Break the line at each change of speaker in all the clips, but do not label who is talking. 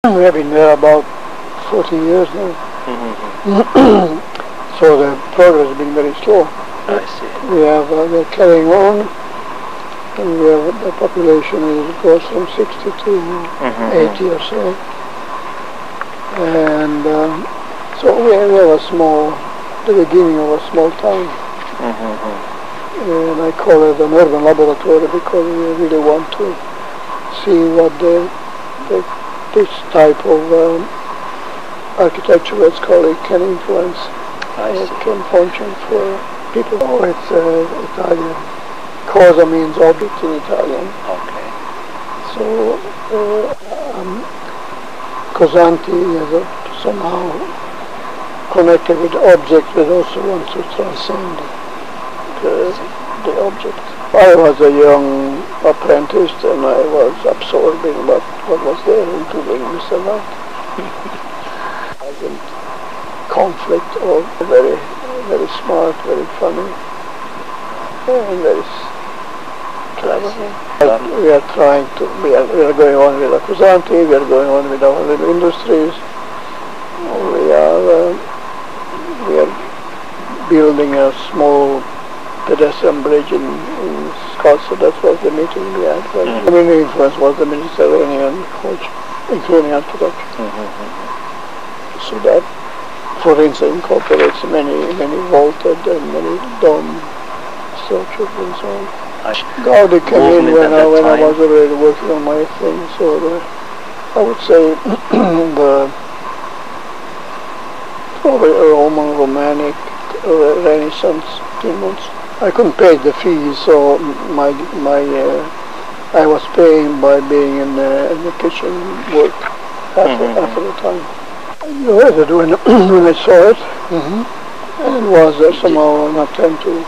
We have been there about 40 years now. So the progress has been very slow.
I see.
We're carrying on, and the population goes from 60 to 80 or so. And so we have the beginning of a small town. And I call it an urban laboratory because we really want to see what this type of architecture, let's call it, can influence, can function for people. Oh, it's Italian. Cosa means object in Italian.
Okay.
So Cosanti is somehow connected with object, but also wants to transcend the object. I was a young apprentice and I was absorbing what was there into doing Mr. Knight. Wasn't conflict or very, very smart, very funny, and very clever. We are going on with Accusanti, we are going on with our little industries. We are building a small pedestrian bridge in Scotland, so that was the meeting we had. The main influence was the Mediterranean culture, including architecture. So that, for instance, incorporates many vaulted and many dome structures and so on. Gaudi came in when I was already working on my thing, so I would say probably Roman, Romanic, Renaissance months. I couldn't pay the fees, so I was paying by being in the kitchen work half the time. I enjoyed it when I saw it, and it was somehow an attempt to.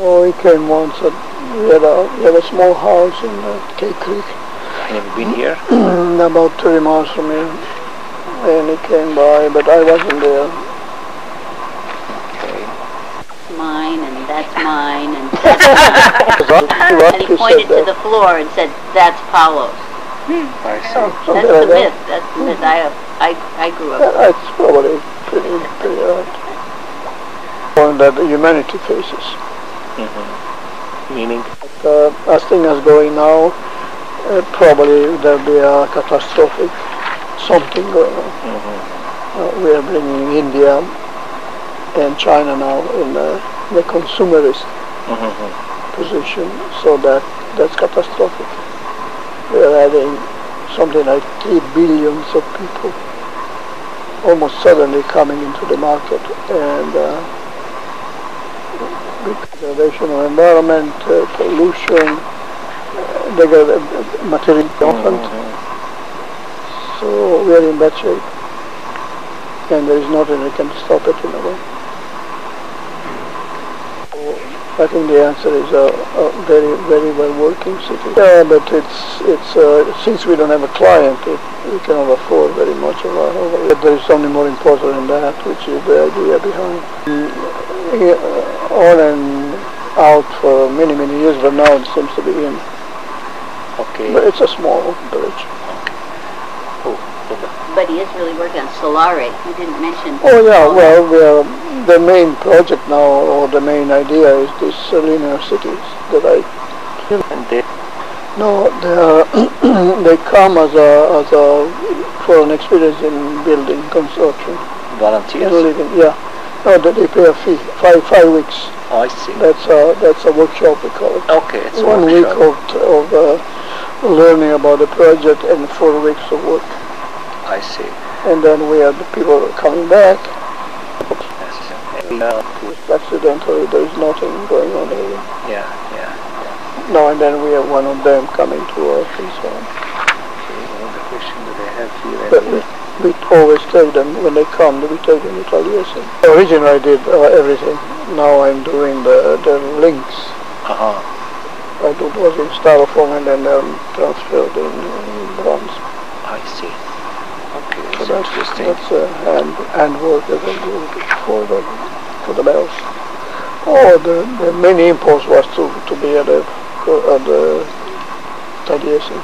We came once. We had a small house in Cape Creek.
Have you been here?
About 30 miles from here, and he came by, but I wasn't there.
Mine and that's mine and that's mine. And he pointed to the floor and said, "That's Paolo's."
I see.
That's the myth. That's the myth. I grew up.
That's probably pretty right. One that humanity faces.
Meaning?
As things are going now, probably there'll be a catastrophic something going on. We are bringing India and China now in the consumerist position, so that's catastrophic. We are adding something like 3 billion of people almost suddenly coming into the market, and degradation of environment, pollution, material development. So we are in bad shape, and there is nothing that can stop it in a way. I think the answer is a very, very well working city. Yeah, but it's since we don't have a client, we cannot afford very much of our overhead. There is something more important than that, which is the idea behind. On and out for many, many years, but now it seems to be in.
Okay.
But it's a small village.
But he is really working on Soleri. You didn't mention.
Oh yeah, well, the main project now, or the main idea, is these linear cities that I.
And they?
No, they come as for an experience in building construction.
Volunteers?
Living, yeah. No, they pay a fee, 5 weeks.
Oh, I see.
That's a workshop, we call it.
Okay, it's
1 week of learning about the project and 4 weeks of work.
I see.
And then we have the people coming back. Accidentally, there is nothing going on here.
Yeah.
No, and then we have one of them coming to us and so on.
The question that they have here.
But we always take them, when they come, we take them to Taliesin. Originally I did everything. Now I'm doing the links. I was in styrofoam and then transferred in bronze.
I see. Okay,
so
that's interesting.
That's handwork that I do for the bells. Oh, the main impulse was to be at the Taliesin.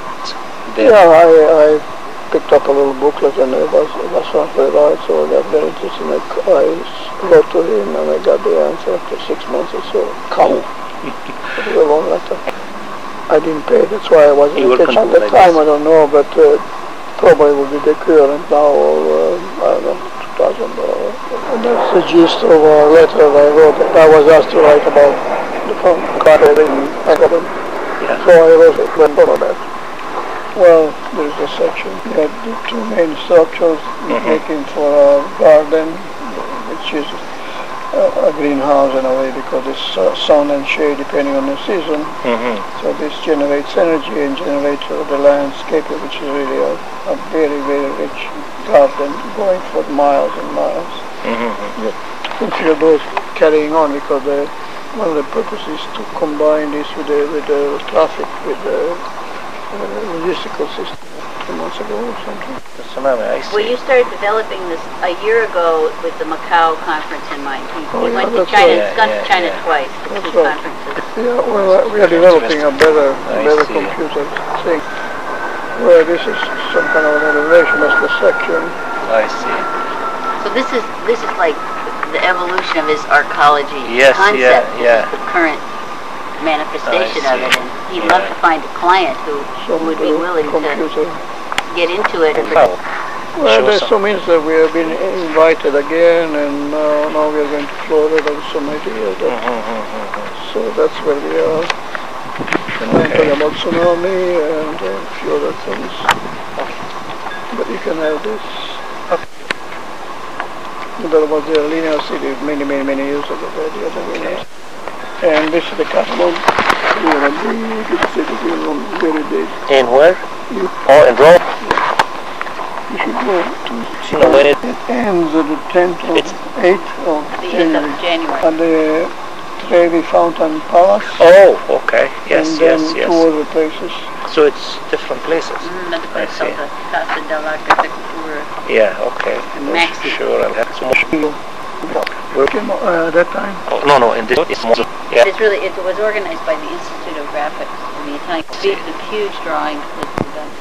Yeah, I picked up a little booklet and it was not very right, so I got very interested. I wrote to him and I got the answer after 6 months or so. Come. It was a long letter. I didn't pay, that's why I wasn't in touch. At the time, I don't know, but probably would be the equivalent now of, I don't know, $2,000. And that's the gist of a letter that I wrote. I was asked to write about the Conrad in Ecuador.
Yeah.
So I wrote it when about that. Well, there's a section. We had the two main structures, making for a garden, which is a greenhouse in a way because it's sun and shade depending on the season. So this generates energy and generates the landscape, which is really a very, very rich garden going for miles and miles. You can feel those carrying on because one of the purposes is to combine this with the traffic, with the logistical system 2 months ago or something.
Well, you started developing this a year ago with the Macau conference in mind. You went to China, gone to China twice for two conferences.
Yeah, well, we are developing a better computer thing. Well, this is some kind of an innovation. That's the section.
I see.
So this is like the evolution of his arcology concept. This is the current manifestation of it, and he'd love to find a client who would be willing to get into it.
Well, there's some means that we have been invited again, and now we are going to Florida with some ideas. So that's where we are. And I'm talking about tsunami and a few other things. But you can have this. That was the linear city many years ago. The other linear. And this is the catalog. We are a big city, very big.
In where? In Rome?
You should go to it ends at the 10th or 8th of January. At the Trevi Fountain Palace.
Oh, okay. Yes,
and then two other places.
So it's different places.
I see. The Casa dell'Architettura.
Yeah, okay.
Maxi.
Sure, I'll have some more.
That time?
Oh, no, in this it's more. Yeah.
It was organized by the Institute of Graphics in the Italian. Big, huge drawings that were done.